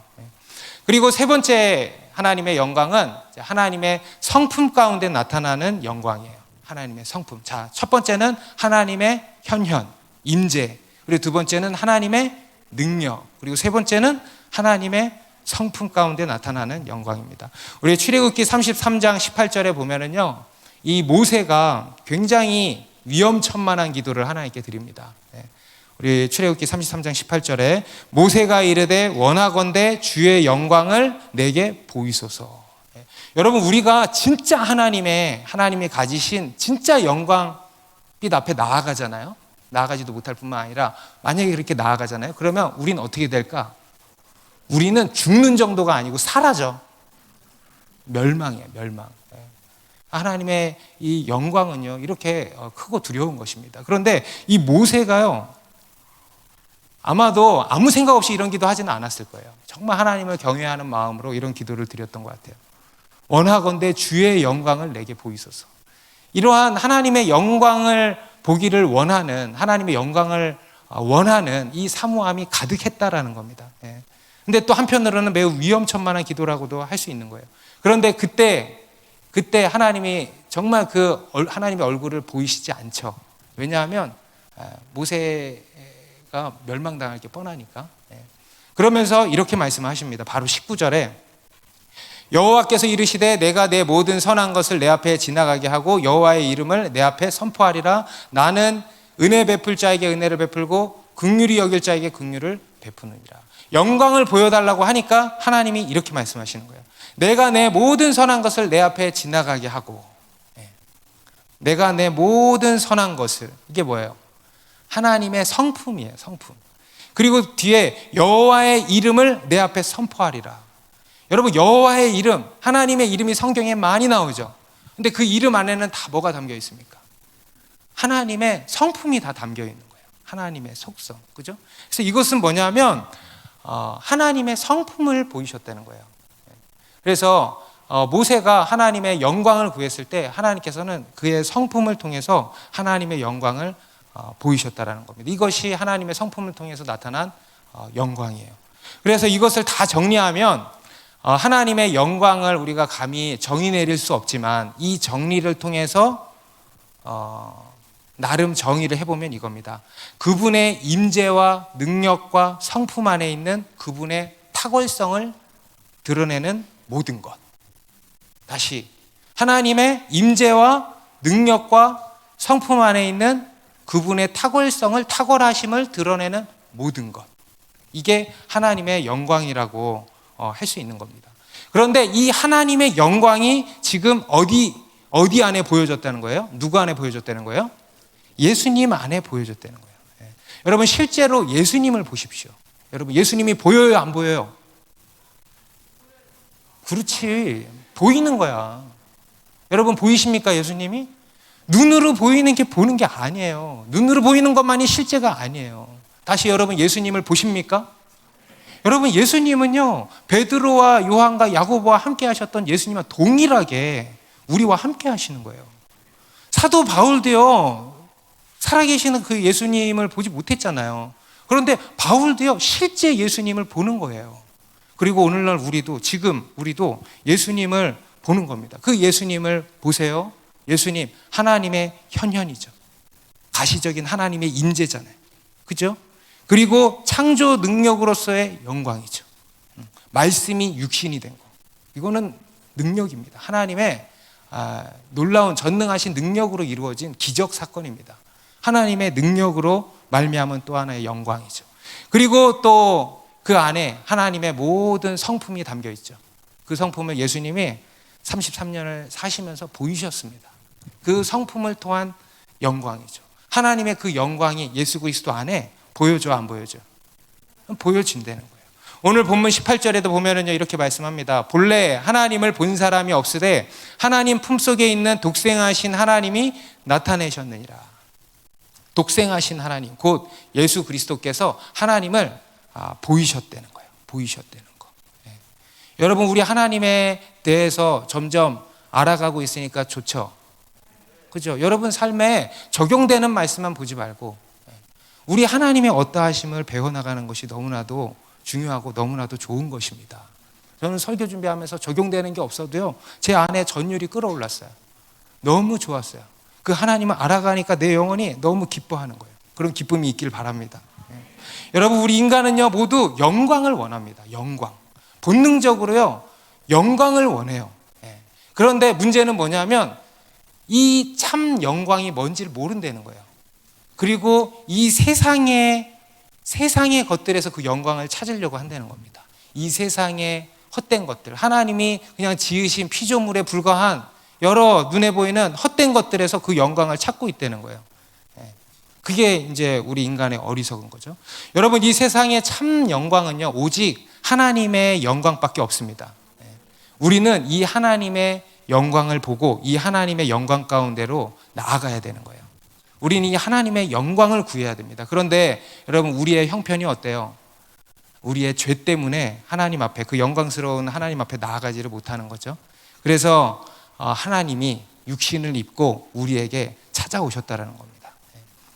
Speaker 1: 그리고 세 번째 하나님의 영광은 하나님의 성품 가운데 나타나는 영광이에요. 하나님의 성품. 자, 첫 번째는 하나님의 현현, 임재. 그리고 두 번째는 하나님의 능력. 그리고 세 번째는 하나님의 성품 가운데 나타나는 영광입니다. 우리 출애굽기 33장 18절에 보면은요, 이 모세가 굉장히 위험천만한 기도를 하나님께 드립니다. 우리 출애굽기 33장 18절에 모세가 이르되 원하건대 주의 영광을 내게 보이소서. 여러분, 우리가 진짜 하나님이 가지신 진짜 영광빛 앞에 나아가잖아요. 나아가지도 못할 뿐만 아니라 만약에 그렇게 나아가잖아요. 그러면 우리는 어떻게 될까? 우리는 죽는 정도가 아니고 사라져. 멸망이에요, 멸망. 하나님의 이 영광은요, 이렇게 크고 두려운 것입니다. 그런데 이 모세가요, 아마도 아무 생각 없이 이런 기도 하지는 않았을 거예요. 정말 하나님을 경외하는 마음으로 이런 기도를 드렸던 것 같아요. 원하건대 주의 영광을 내게 보이소서. 이러한 하나님의 영광을 보기를 원하는, 하나님의 영광을 원하는 이 사모함이 가득했다라는 겁니다. 근데 또 한편으로는 매우 위험천만한 기도라고도 할 수 있는 거예요. 그런데 그때 하나님이 정말 그 하나님의 얼굴을 보이시지 않죠. 왜냐하면 모세가 멸망당할 게 뻔하니까. 그러면서 이렇게 말씀하십니다. 바로 19절에 여호와께서 이르시되 내가 내 모든 선한 것을 내 앞에 지나가게 하고 여호와의 이름을 내 앞에 선포하리라. 나는 은혜 베풀 자에게 은혜를 베풀고 긍휼히 여길 자에게 긍휼을 베푸느니라. 영광을 보여달라고 하니까 하나님이 이렇게 말씀하시는 거예요. 내가 내 모든 선한 것을 내 앞에 지나가게 하고, 내가 내 모든 선한 것을, 이게 뭐예요? 하나님의 성품이에요, 성품. 그리고 뒤에 여호와의 이름을 내 앞에 선포하리라. 여러분, 여호와의 이름, 하나님의 이름이 성경에 많이 나오죠. 근데 그 이름 안에는 다 뭐가 담겨 있습니까? 하나님의 성품이 다 담겨 있는 거예요. 하나님의 속성, 그죠? 그래서 이것은 뭐냐면 하나님의 성품을 보이셨다는 거예요. 그래서 모세가 하나님의 영광을 구했을 때 하나님께서는 그의 성품을 통해서 하나님의 영광을 보이셨다라는 겁니다. 이것이 하나님의 성품을 통해서 나타난 영광이에요. 그래서 이것을 다 정리하면 하나님의 영광을 우리가 감히 정의 내릴 수 없지만 이 정리를 통해서 나름 정의를 해보면 이겁니다. 그분의 임재와 능력과 성품 안에 있는 그분의 탁월성을 드러내는 모든 것. 다시, 하나님의 임재와 능력과 성품 안에 있는 그분의 탁월하심을 드러내는 모든 것. 이게 하나님의 영광이라고 할 수 있는 겁니다. 그런데 이 하나님의 영광이 지금 어디 안에 보여졌다는 거예요? 누구 안에 보여졌다는 거예요? 예수님 안에 보여졌다는 거예요. 여러분, 실제로 예수님을 보십시오. 여러분, 예수님이 보여요, 안 보여요? 그렇지, 보이는 거야. 여러분, 보이십니까, 예수님이? 눈으로 보이는 게 보는 게 아니에요. 눈으로 보이는 것만이 실제가 아니에요. 다시, 여러분, 예수님을 보십니까? 여러분, 예수님은요, 베드로와 요한과 야고보와 함께 하셨던 예수님과 동일하게 우리와 함께 하시는 거예요. 사도 바울도요, 살아계시는 그 예수님을 보지 못했잖아요. 그런데 바울도요, 실제 예수님을 보는 거예요. 그리고 오늘날 우리도 예수님을 보는 겁니다. 그 예수님을 보세요. 예수님, 하나님의 현현이죠. 가시적인 하나님의 임재잖아요. 그죠? 그리고 창조 능력으로서의 영광이죠. 말씀이 육신이 된 거. 이거는 능력입니다. 하나님의 놀라운 전능하신 능력으로 이루어진 기적 사건입니다. 하나님의 능력으로 말미암은 또 하나의 영광이죠. 그리고 또 그 안에 하나님의 모든 성품이 담겨 있죠. 그 성품을 예수님이 33년을 사시면서 보이셨습니다. 그 성품을 통한 영광이죠. 하나님의 그 영광이 예수 그리스도 안에 보여줘, 안 보여줘? 보여진다는 거예요. 오늘 본문 18절에도 보면은요, 이렇게 말씀합니다. 본래 하나님을 본 사람이 없으되 하나님 품속에 있는 독생하신 하나님이 나타내셨느니라. 독생하신 하나님, 곧 예수 그리스도께서 하나님을 보이셨다는 거예요. 보이셨다는 거. 여러분, 우리 하나님에 대해서 점점 알아가고 있으니까 좋죠. 그죠? 여러분 삶에 적용되는 말씀만 보지 말고 우리 하나님의 어떠하심을 배워나가는 것이 너무나도 중요하고 너무나도 좋은 것입니다. 저는 설교 준비하면서 적용되는 게 없어도요, 제 안에 전율이 끌어올랐어요. 너무 좋았어요. 그 하나님을 알아가니까 내 영혼이 너무 기뻐하는 거예요. 그런 기쁨이 있길 바랍니다. 여러분, 우리 인간은요 모두 영광을 원합니다. 영광. 본능적으로요 영광을 원해요. 그런데 문제는 뭐냐면 이 참 영광이 뭔지를 모른다는 거예요. 그리고 이 세상의 것들에서 그 영광을 찾으려고 한다는 겁니다. 이 세상의 헛된 것들, 하나님이 그냥 지으신 피조물에 불과한 여러 눈에 보이는 헛된 것들에서 그 영광을 찾고 있다는 거예요. 그게 이제 우리 인간의 어리석은 거죠. 여러분, 이 세상의 참 영광은요 오직 하나님의 영광밖에 없습니다. 우리는 이 하나님의 영광을 보고 이 하나님의 영광 가운데로 나아가야 되는 거예요. 우리는 이 하나님의 영광을 구해야 됩니다. 그런데 여러분, 우리의 형편이 어때요? 우리의 죄 때문에 하나님 앞에, 그 영광스러운 하나님 앞에 나아가지를 못하는 거죠. 그래서 하나님이 육신을 입고 우리에게 찾아오셨다는 겁니다.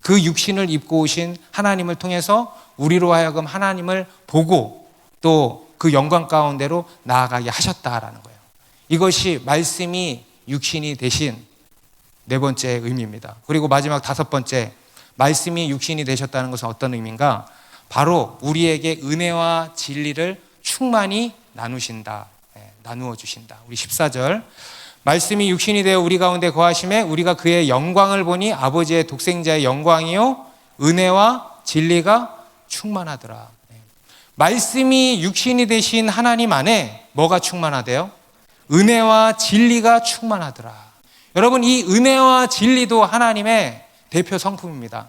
Speaker 1: 그 육신을 입고 오신 하나님을 통해서 우리로 하여금 하나님을 보고 또 그 영광 가운데로 나아가게 하셨다라는 거예요. 이것이 말씀이 육신이 되신 네 번째 의미입니다. 그리고 마지막 다섯 번째, 말씀이 육신이 되셨다는 것은 어떤 의미인가? 바로 우리에게 은혜와 진리를 충만히 나누신다, 나누어 주신다. 우리 14절, 말씀이 육신이 되어 우리 가운데 거하심에 우리가 그의 영광을 보니 아버지의 독생자의 영광이요 은혜와 진리가 충만하더라. 말씀이 육신이 되신 하나님 안에 뭐가 충만하대요? 은혜와 진리가 충만하더라. 여러분, 이 은혜와 진리도 하나님의 대표 성품입니다.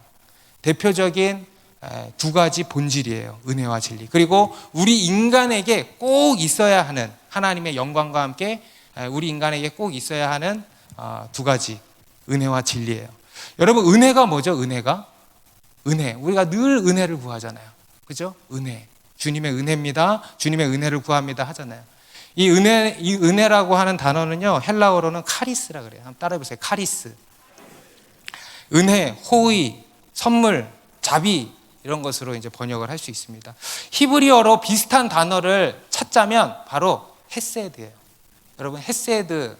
Speaker 1: 대표적인 두 가지 본질이에요. 은혜와 진리. 그리고 우리 인간에게 꼭 있어야 하는, 하나님의 영광과 함께 우리 인간에게 꼭 있어야 하는 두 가지, 은혜와 진리예요. 여러분, 은혜가 뭐죠? 은혜가? 은혜. 우리가 늘 은혜를 구하잖아요. 그죠? 은혜. 주님의 은혜입니다. 주님의 은혜를 구합니다 하잖아요. 이 은혜라고 하는 단어는요, 헬라어로는 카리스라 그래요. 한번 따라해 보세요. 카리스. 은혜, 호의, 선물, 자비, 이런 것으로 이제 번역을 할 수 있습니다. 히브리어로 비슷한 단어를 찾자면 바로 헤세드예요. 여러분, 헤세드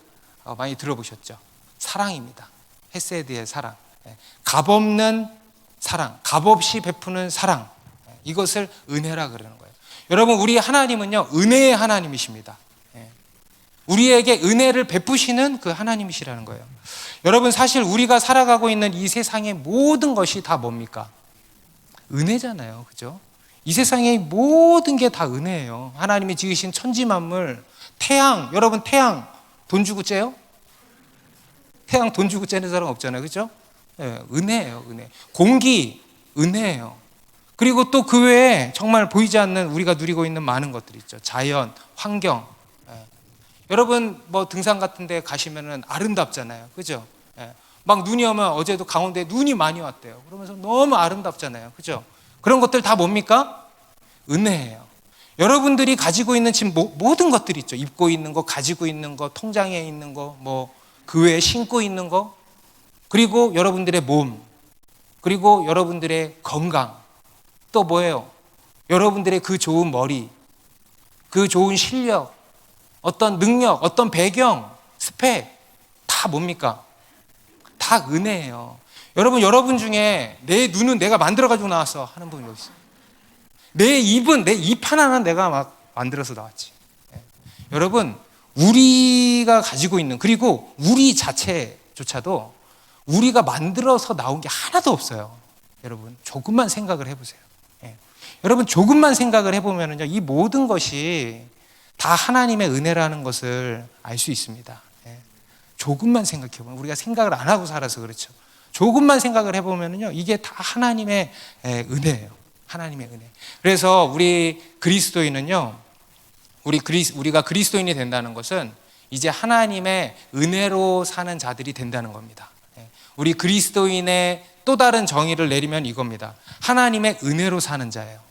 Speaker 1: 많이 들어보셨죠? 사랑입니다. 헤세드의 사랑. 값없는 사랑, 값없이 베푸는 사랑. 이것을 은혜라 그러는 거예요. 여러분, 우리 하나님은요 은혜의 하나님이십니다. 우리에게 은혜를 베푸시는 그 하나님이시라는 거예요. 여러분, 사실 우리가 살아가고 있는 이 세상의 모든 것이 다 뭡니까? 은혜잖아요. 그죠? 이 세상의 모든 게 다 은혜예요. 하나님이 지으신 천지 만물, 태양, 여러분 태양 돈 주고 째요? 태양 돈 주고 째는 사람 없잖아요. 그죠? 은혜예요. 은혜. 공기 은혜예요. 그리고 또 그 외에 정말 보이지 않는 우리가 누리고 있는 많은 것들이 있죠. 자연, 환경. 여러분, 뭐 등산 같은 데 가시면은 아름답잖아요. 그죠? 막 눈이 오면, 어제도 강원도에 눈이 많이 왔대요. 그러면서 너무 아름답잖아요. 그죠? 그런 것들 다 뭡니까? 은혜예요. 여러분들이 가지고 있는 지금 모든 것들이 있죠. 입고 있는 거, 가지고 있는 거, 통장에 있는 거, 뭐 그 외에 신고 있는 거, 그리고 여러분들의 몸, 그리고 여러분들의 건강, 또 뭐예요? 여러분들의 그 좋은 머리, 그 좋은 실력, 어떤 능력, 어떤 배경, 스펙, 다 뭡니까? 다 은혜예요. 여러분 중에 내 눈은 내가 만들어가지고 나왔어 하는 분이 여기 있어요. 내 입은, 내 입 하나는 내가 막 만들어서 나왔지. 여러분, 우리가 가지고 있는, 그리고 우리 자체조차도 우리가 만들어서 나온 게 하나도 없어요. 여러분, 조금만 생각을 해보세요. 여러분, 조금만 생각을 해보면요, 이 모든 것이 다 하나님의 은혜라는 것을 알 수 있습니다. 조금만 생각해보면, 우리가 생각을 안 하고 살아서 그렇죠. 조금만 생각을 해보면요, 이게 다 하나님의 은혜예요. 하나님의 은혜. 그래서 우리 그리스도인은요, 우리가 그리스도인이 된다는 것은 이제 하나님의 은혜로 사는 자들이 된다는 겁니다. 우리 그리스도인의 또 다른 정의를 내리면 이겁니다. 하나님의 은혜로 사는 자예요.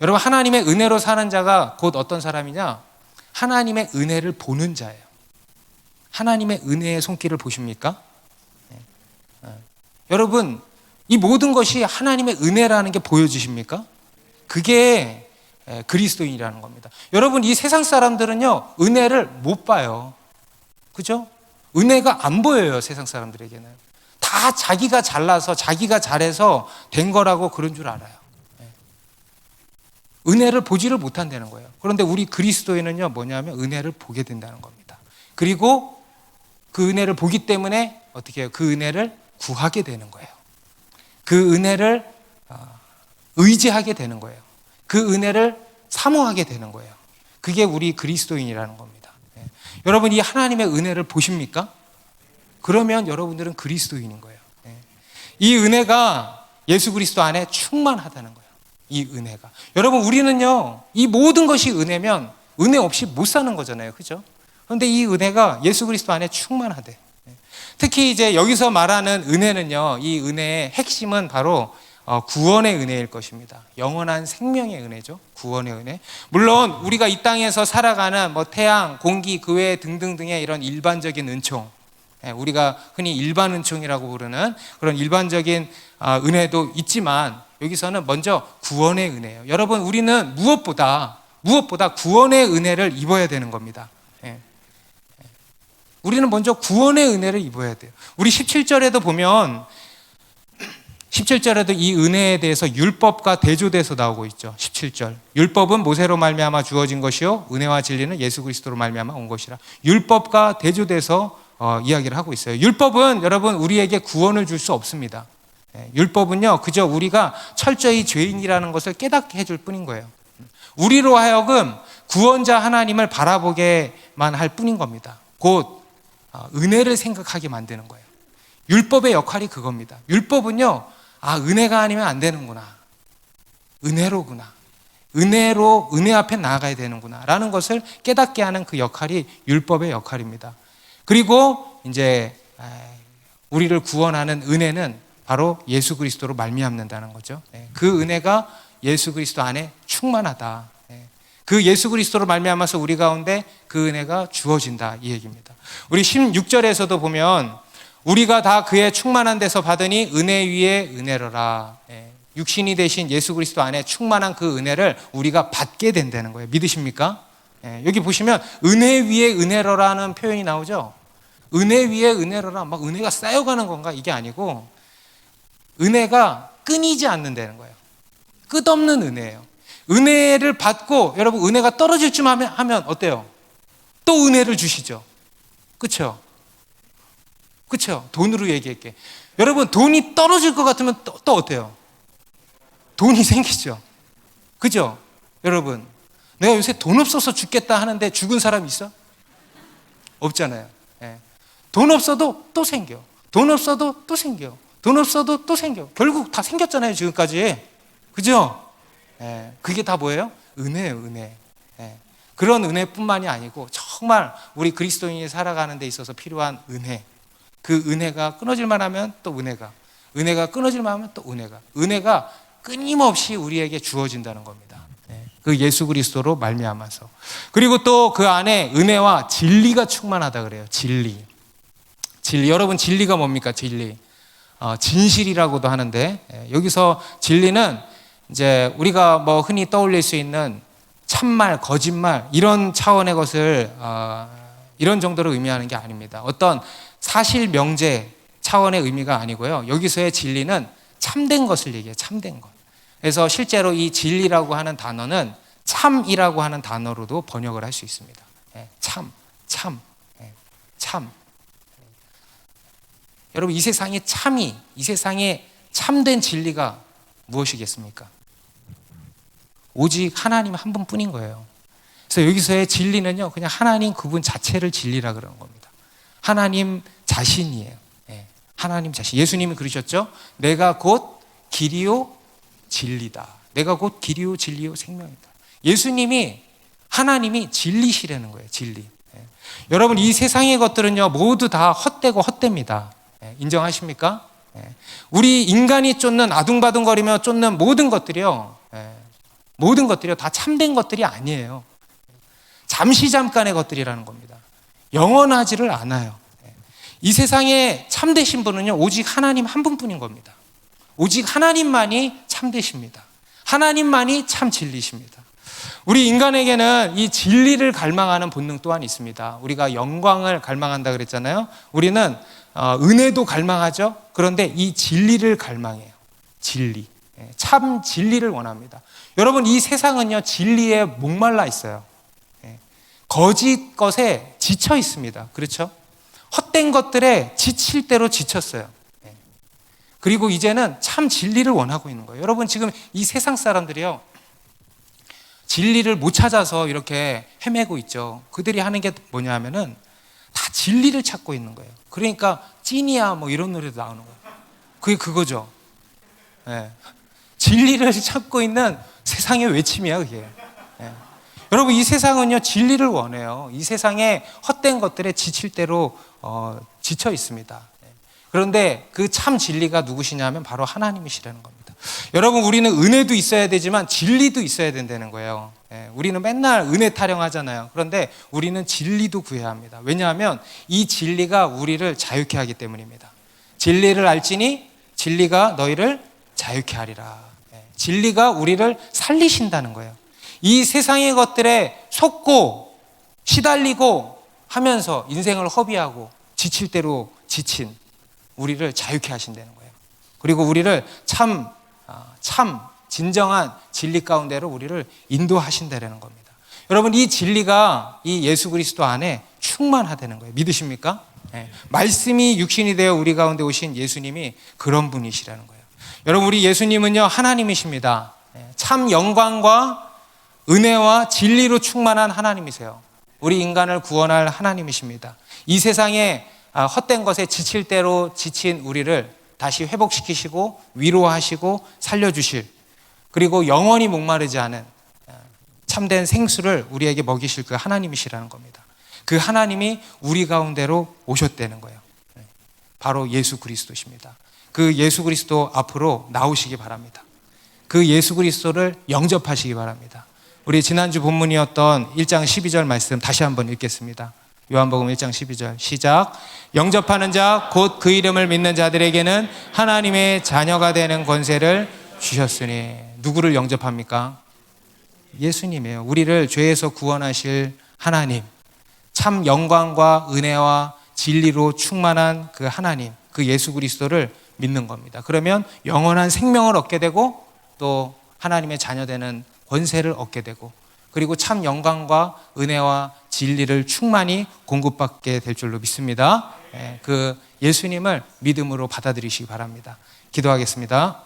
Speaker 1: 여러분, 하나님의 은혜로 사는 자가 곧 어떤 사람이냐? 하나님의 은혜를 보는 자예요. 하나님의 은혜의 손길을 보십니까? 여러분, 이 모든 것이 하나님의 은혜라는 게 보여지십니까? 그게 그리스도인이라는 겁니다. 여러분, 이 세상 사람들은요, 은혜를 못 봐요. 그죠? 은혜가 안 보여요, 세상 사람들에게는. 다 자기가 잘나서, 자기가 잘해서 된 거라고 그런 줄 알아요. 은혜를 보지를 못한다는 거예요. 그런데 우리 그리스도인은요, 뭐냐면 은혜를 보게 된다는 겁니다. 그리고 그 은혜를 보기 때문에 어떻게 해요? 그 은혜를 구하게 되는 거예요. 그 은혜를 의지하게 되는 거예요. 그 은혜를 사모하게 되는 거예요. 그게 우리 그리스도인이라는 겁니다. 여러분, 이 하나님의 은혜를 보십니까? 그러면 여러분들은 그리스도인인 거예요. 이 은혜가 예수 그리스도 안에 충만하다는 거예요. 이 은혜가. 여러분, 우리는요, 이 모든 것이 은혜면 은혜 없이 못 사는 거잖아요. 그죠? 그런데 이 은혜가 예수 그리스도 안에 충만하대. 특히 이제 여기서 말하는 은혜는요, 이 은혜의 핵심은 바로 구원의 은혜일 것입니다. 영원한 생명의 은혜죠. 구원의 은혜. 물론 우리가 이 땅에서 살아가는 뭐 태양, 공기, 그 외 등등등의 이런 일반적인 은총, 우리가 흔히 일반 은총이라고 부르는 그런 일반적인 은혜도 있지만, 여기서는 먼저 구원의 은혜예요. 여러분, 우리는 무엇보다 구원의 은혜를 입어야 되는 겁니다. 우리는 먼저 구원의 은혜를 입어야 돼요. 우리 17절에도 보면, 17절에도 이 은혜에 대해서 율법과 대조돼서 나오고 있죠. 17절. 율법은 모세로 말미암아 주어진 것이요, 은혜와 진리는 예수 그리스도로 말미암아 온 것이라. 율법과 대조돼서 이야기를 하고 있어요. 율법은 여러분 우리에게 구원을 줄 수 없습니다. 율법은요, 그저 우리가 철저히 죄인이라는 것을 깨닫게 해줄 뿐인 거예요. 우리로 하여금 구원자 하나님을 바라보게만 할 뿐인 겁니다. 곧 은혜를 생각하게 만드는 거예요. 율법의 역할이 그겁니다. 율법은요, 은혜가 아니면 안 되는구나, 은혜로구나, 은혜로 은혜 앞에 나아가야 되는구나 라는 것을 깨닫게 하는 그 역할이 율법의 역할입니다. 그리고 이제 우리를 구원하는 은혜는 바로 예수 그리스도로 말미암는다는 거죠. 그 은혜가 예수 그리스도 안에 충만하다. 그 예수 그리스도로 말미암아서 우리 가운데 그 은혜가 주어진다, 이 얘기입니다. 우리 16절에서도 보면 우리가 다 그의 충만한 데서 받으니 은혜 위에 은혜로라. 육신이 되신 예수 그리스도 안에 충만한 그 은혜를 우리가 받게 된다는 거예요. 믿으십니까? 여기 보시면 은혜 위에 은혜로라는 표현이 나오죠. 은혜 위에 은혜로라, 막 은혜가 쌓여가는 건가? 이게 아니고 은혜가 끊이지 않는다는 거예요. 끝없는 은혜예요. 은혜를 받고 여러분 은혜가 떨어질 쯤 하면 어때요? 또 은혜를 주시죠. 그렇죠? 그렇죠? 돈으로 얘기할게. 여러분, 돈이 떨어질 것 같으면 또 어때요? 돈이 생기죠. 그죠? 여러분, 내가 요새 돈 없어서 죽겠다 하는데 죽은 사람 있어? 없잖아요. 돈 없어도 또 생겨. 돈 없어도 또 생겨. 돈 없어도 또 생겨. 결국 다 생겼잖아요, 지금까지. 그죠? 그게 다 뭐예요? 은혜예요, 은혜. 그런 은혜뿐만이 아니고 정말 우리 그리스도인이 살아가는 데 있어서 필요한 은혜. 그 은혜가 끊어질만 하면 또 은혜가 끊어질만 하면 또 은혜가 끊임없이 우리에게 주어진다는 겁니다. 그 예수 그리스도로 말미암아서. 그리고 또 그 안에 은혜와 진리가 충만하다 그래요. 진리. 여러분, 진리가 뭡니까? 진리. 진실이라고도 하는데, 여기서 진리는 이제 우리가 뭐 흔히 떠올릴 수 있는 참말, 거짓말 이런 차원의 것을 이런 정도로 의미하는 게 아닙니다. 어떤 사실 명제 차원의 의미가 아니고요. 여기서의 진리는 참된 것을 얘기해요. 참된 것. 그래서 실제로 이 진리라고 하는 단어는 참이라고 하는 단어로도 번역을 할 수 있습니다. 참. 여러분, 이 세상에 이 세상에 참된 진리가 무엇이겠습니까? 오직 하나님 한 분뿐인 거예요. 그래서 여기서의 진리는요, 그냥 하나님 그분 자체를 진리라 그러는 겁니다. 하나님 자신이에요. 하나님 자신. 예수님이 그러셨죠? 내가 곧 길이요 진리다. 내가 곧 길이요 진리요 생명이다. 예수님이, 하나님이 진리시라는 거예요. 진리. 여러분, 이 세상의 것들은요 모두 다 헛되고 헛됩니다. 인정하십니까? 우리 인간이 쫓는, 아둥바둥거리며 쫓는 모든 것들이요, 다 참된 것들이 아니에요. 잠깐의 것들이라는 겁니다. 영원하지를 않아요. 이 세상에 참되신 분은요 오직 하나님 한 분뿐인 겁니다. 오직 하나님만이 참되십니다. 하나님만이 참 진리십니다. 우리 인간에게는 이 진리를 갈망하는 본능 또한 있습니다. 우리가 영광을 갈망한다 그랬잖아요. 우리는 은혜도 갈망하죠. 그런데 이 진리를 갈망해요. 진리. 참 진리를 원합니다. 여러분, 이 세상은요, 진리에 목말라 있어요. 거짓 것에 지쳐 있습니다. 그렇죠? 헛된 것들에 지칠 대로 지쳤어요. 그리고 이제는 참 진리를 원하고 있는 거예요. 여러분, 지금 이 세상 사람들이요, 진리를 못 찾아서 이렇게 헤매고 있죠. 그들이 하는 게 뭐냐 하면은 다 진리를 찾고 있는 거예요. 그러니까 찐이야 뭐 이런 노래도 나오는 거예요. 그게 그거죠. 네. 진리를 찾고 있는 세상의 외침이야, 그게. 네. 여러분, 이 세상은요, 진리를 원해요. 이 세상에 헛된 것들에 지칠 대로 지쳐 있습니다. 네. 그런데 그 참 진리가 누구시냐면 바로 하나님이시라는 겁니다. 여러분, 우리는 은혜도 있어야 되지만 진리도 있어야 된다는 거예요. 예, 우리는 맨날 은혜 타령하잖아요. 그런데 우리는 진리도 구해야 합니다. 왜냐하면 이 진리가 우리를 자유케 하기 때문입니다. 진리를 알지니 진리가 너희를 자유케 하리라. 예, 진리가 우리를 살리신다는 거예요. 이 세상의 것들에 속고 시달리고 하면서 인생을 허비하고 지칠 대로 지친 우리를 자유케 하신다는 거예요. 그리고 우리를 참 진정한 진리 가운데로 우리를 인도하신다는 겁니다. 여러분, 이 진리가 이 예수 그리스도 안에 충만하다는 거예요. 믿으십니까? 네. 말씀이 육신이 되어 우리 가운데 오신 예수님이 그런 분이시라는 거예요. 여러분, 우리 예수님은요, 하나님이십니다. 네. 참 영광과 은혜와 진리로 충만한 하나님이세요. 우리 인간을 구원할 하나님이십니다. 이 세상에 헛된 것에 지칠 대로 지친 우리를 다시 회복시키시고 위로하시고 살려주실, 그리고 영원히 목마르지 않은 참된 생수를 우리에게 먹이실 그 하나님이시라는 겁니다. 그 하나님이 우리 가운데로 오셨다는 거예요. 바로 예수 그리스도십니다. 그 예수 그리스도 앞으로 나오시기 바랍니다. 그 예수 그리스도를 영접하시기 바랍니다. 우리 지난주 본문이었던 1장 12절 말씀 다시 한번 읽겠습니다. 요한복음 1장 12절 시작. 영접하는 자 곧 그 이름을 믿는 자들에게는 하나님의 자녀가 되는 권세를 주셨으니. 누구를 영접합니까? 예수님이에요. 우리를 죄에서 구원하실 하나님, 참 영광과 은혜와 진리로 충만한 그 하나님, 그 예수 그리스도를 믿는 겁니다. 그러면 영원한 생명을 얻게 되고 또 하나님의 자녀 되는 권세를 얻게 되고, 그리고 참 영광과 은혜와 진리를 충만히 공급받게 될 줄로 믿습니다. 그 예수님을 믿음으로 받아들이시기 바랍니다. 기도하겠습니다.